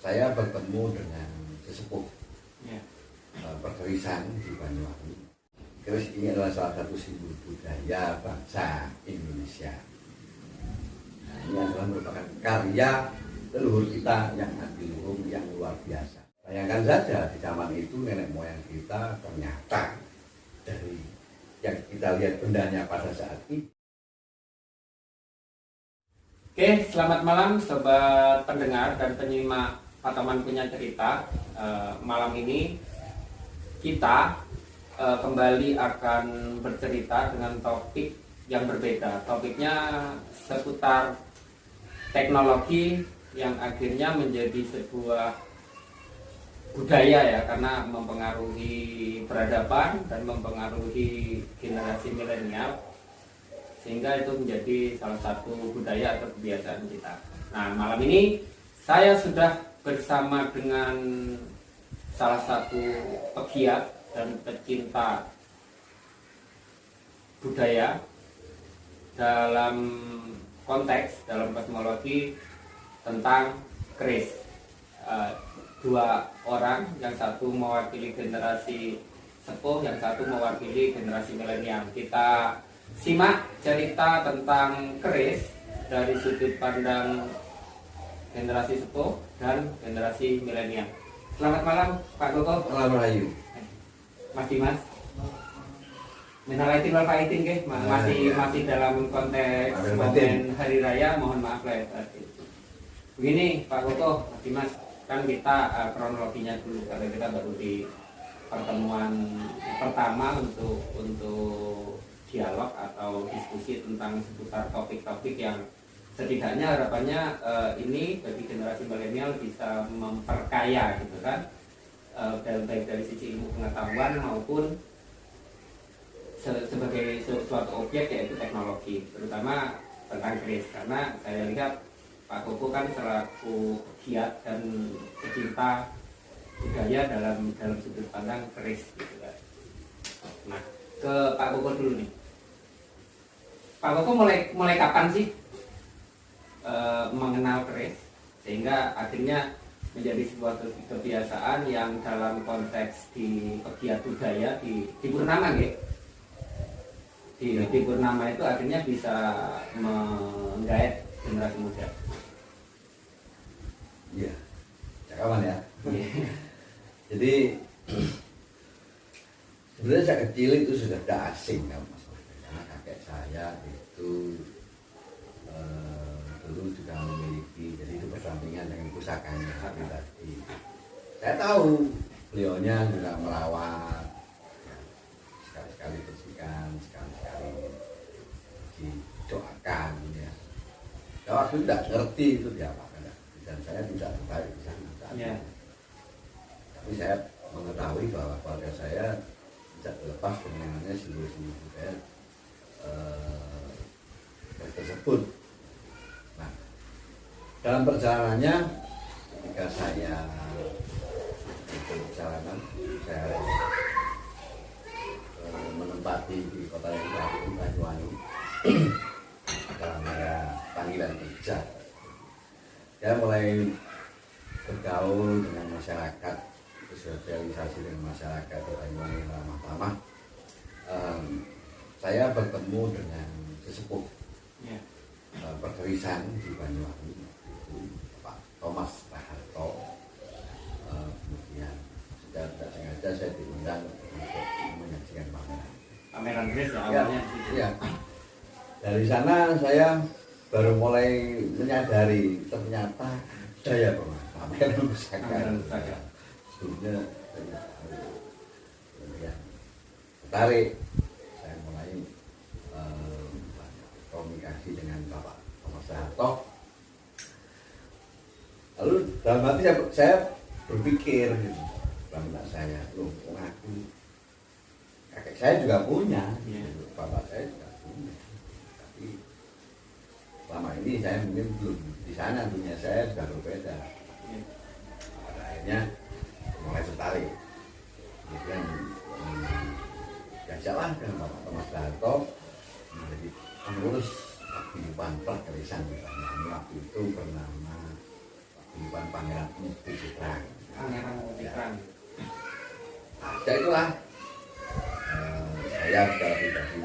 saya bertemu dengan sesepuh Ya. Perkerisan di Banyuwangi. Keris ini adalah salah satu simbol budaya bangsa Indonesia. Nah, ini adalah merupakan karya leluhur kita yang adiluhung, yang luar biasa. Bayangkan saja di zaman itu nenek moyang kita ternyata dari yang kita lihat bendanya pada saat ini. Oke, selamat malam sobat pendengar dan penyimak Patoman Punya Cerita. Malam ini kita kembali akan bercerita dengan topik yang berbeda. Topiknya seputar teknologi yang akhirnya menjadi sebuah budaya ya, karena mempengaruhi peradaban dan mempengaruhi generasi milenial, sehingga itu menjadi salah satu budaya atau kebiasaan kita. Nah, malam ini saya sudah bersama dengan salah satu pegiat dan pecinta budaya dalam konteks, dalam kosmologi tentang keris. Dua orang, yang satu mewakili generasi sepuh, yang satu mewakili generasi milenial. Kita simak cerita tentang keris dari sudut pandang generasi sepuh dan generasi milenial. Selamat malam Pak Koko. Selamat Rahayu. Mas Dimas. Minal aidin wal faizin nggih, masih dalam konteks momen hari raya, mohon maaf lahir batin. Begini Pak Koko, Mas Dimas, kan kita kronologinya dulu, karena kita baru di pertemuan pertama untuk dialog atau diskusi tentang seputar topik-topik yang setidaknya harapannya ini bagi generasi milenial bisa memperkaya gitu kan, baik dari sisi ilmu pengetahuan maupun sebagai suatu objek, yaitu teknologi, terutama tentang keris. Karena saya lihat Pak Koko kan selaku giat dan pecinta budaya dalam sudut pandang keris gitu kan. Nah, ke Pak Koko dulu nih. Pak Koko mulai kapan sih mengenal keris sehingga akhirnya menjadi sebuah kebiasaan yang dalam konteks di pegiat budaya di Purnama nggih? Di Purnama itu akhirnya bisa menggait generasi muda. Iya, cakapan ya. Jadi sebenarnya saya kecil itu sudah tidak asing kan Mas, karena kakek saya itu dulu juga memiliki, jadi itu bersampingan dengan pusakanya tadi. Saya tahu beliaunya juga merawat, ya, sekali-sekali bersihkan, sekali-sekali didoakan ya. Saya waktu itu tidak ngerti itu diapakan, dan saya tidak tertarik di sana saat itu. Tapi saya mengetahui bahwa keluarga saya tidak terlepas dengan simbol-simbol budaya tersebut. Nah, dalam perjalanannya, ketika saya perjalanan, saya menempati di kota yang baru, Banyuwangi, dalam panggilan kerja. Saya mulai bergaul dengan masyarakat, sosialisasi dengan masyarakat di Banyuwangi ramah-ramah. Saya bertemu dengan sesepuh Perkerisan di Banyuwangi, itu Pak Thomas Raharto. Kemudian secara tidak sengaja saya diundang untuk menyaksikan pameran keris ya awalnya. Ya. Dari sana saya baru mulai menyadari ternyata daya pameran pusaka. Sebelumnya saya tertarik, saya mulai komunikasi dengan Bapak Thomas Raharto. Lalu dalam hati saya berpikir gitu, dalam benak saya, loh, aku kakek saya juga punya, bapak saya juga punya, tapi selama ini saya mungkin belum di sana, dunia saya sudah berbeda. Pada akhirnya mulai tertarik, kemudian diajaklah dengan Bapak Thomas Raharto menjadi pengurus paguyuban Perkerisan di Banyuwangi. Waktu itu bernama bukan Pangeran Putih Citrang. Pangeran Putih Citrang. Ya itulah saya secara pribadi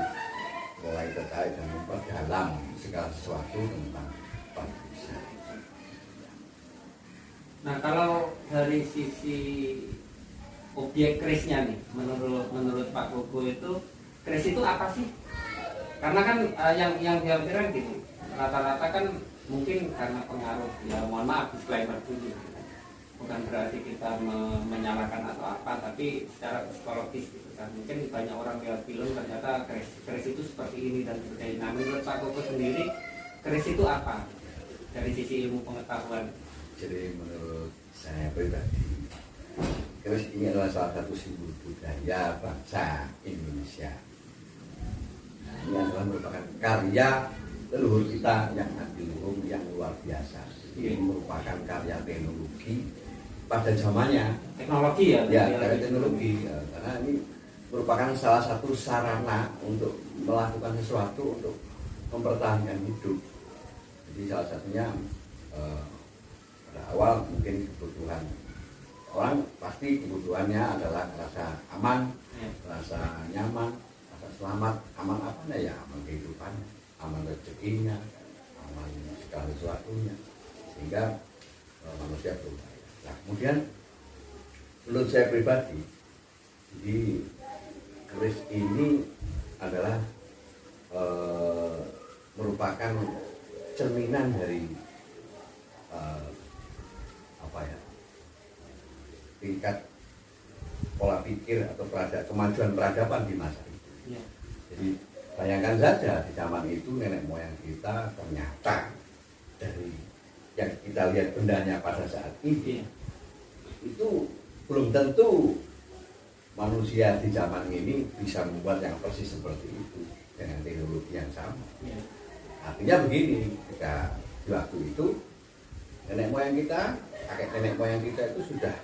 mulai tertarik dan memperdalam segala sesuatu tentang Padukusan. Nah, kalau dari sisi objek kerisnya nih, menurut Pak Koko itu keris itu apa sih? Karena kan yang dikhawatirkan gini, rata-rata kan mungkin karena pengaruh, ya mohon maaf disclaimer dulu, bukan berarti kita menyalahkan atau apa, tapi secara psikologis gitu kan, mungkin banyak orang lihat film ternyata keris itu seperti ini dan sebagainya. Nah, menurut Pak Koko sendiri keris itu apa dari sisi ilmu pengetahuan? Jadi menurut saya pribadi, keris ini adalah salah satu simbol budaya bangsa Indonesia. Nah, ini adalah merupakan karya leluhur kita yang adiluhung, yang luar biasa. Ini merupakan karya teknologi pada zamannya. Teknologi ya? Ya, karya teknologi. Karena ini merupakan salah satu sarana untuk melakukan sesuatu untuk mempertahankan hidup. Jadi salah satunya pada awal mungkin kebutuhan orang, pasti kebutuhannya adalah rasa aman, rasa nyaman, rasa selamat. Aman apanya ya? Aman kehidupannya, aman rezekinya, aman segala sesuatunya, sehingga manusia berupaya. Nah, kemudian menurut saya pribadi, jadi keris ini adalah merupakan cerminan dari tingkat pola pikir atau kemajuan peradaban di masa itu. Ya. Jadi bayangkan saja di zaman itu nenek moyang kita ternyata dari yang kita lihat bendanya pada saat ini, itu belum tentu manusia di zaman ini bisa membuat yang persis seperti itu dengan teknologi yang sama. Ya. Artinya begini, ketika di waktu itu nenek moyang kita, kakek nenek moyang kita itu sudah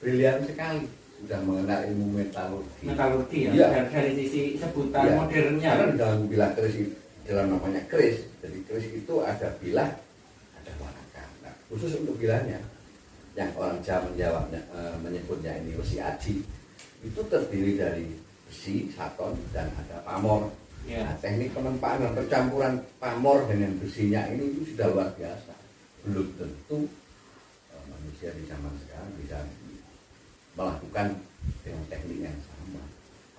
brilian sekali, sudah mengenal ilmu metalurgi. Metalurgi ya, ya. Dari sisi sebutan ya, modernnya. Karena dalam bilah keris, dalam namanya keris, jadi keris itu ada bilah, ada waraka. Nah, khusus untuk bilahnya, yang orang Jawa menyebutnya ini besi aji, itu terdiri dari besi, saton, dan ada pamor. Ya. Nah, teknik penempaan dan percampuran pamor dengan besinya ini itu sudah luar biasa. Belum tentu manusia di zaman sekarang bisa melakukan dengan teknik yang sama.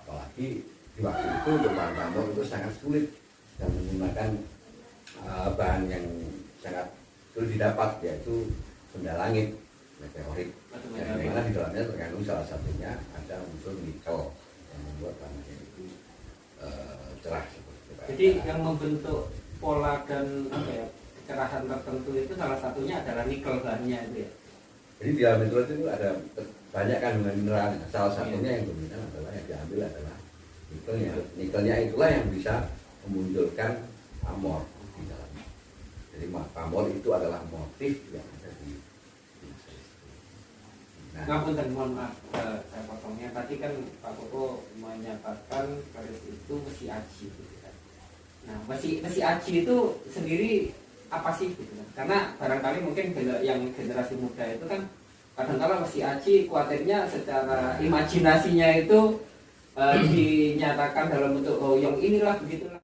Apalagi di waktu itu bahan pamor itu sangat sulit dan menggunakan bahan yang sangat sulit didapat, yaitu benda langit, meteorit, yang dimana di dalamnya terkandung salah satunya ada unsur nikel yang membuat bahannya itu cerah seperti itu. Jadi yang membentuk pola dan kecerahan tertentu itu salah satunya adalah nikel bahannya itu ya. Jadi di dalam itu ada banyak kandungan mineralnya. Salah satunya yang dominan adalah yang diambil adalah nikelnya. Nikelnya itulah yang bisa memunculkan pamor di dalamnya. Jadi pamor itu adalah motif yang ada di Ngapunten, mohon maaf saya potongnya. Tadi kan Pak Koko menyatakan keris itu besi aji gitu kan. Nah, besi aji itu sendiri apa sih gitu kan? Karena barangkali mungkin yang generasi muda itu kan kadang-kadang besi aji khawatirnya secara imajinasinya itu dinyatakan dalam bentuk yang inilah begitulah.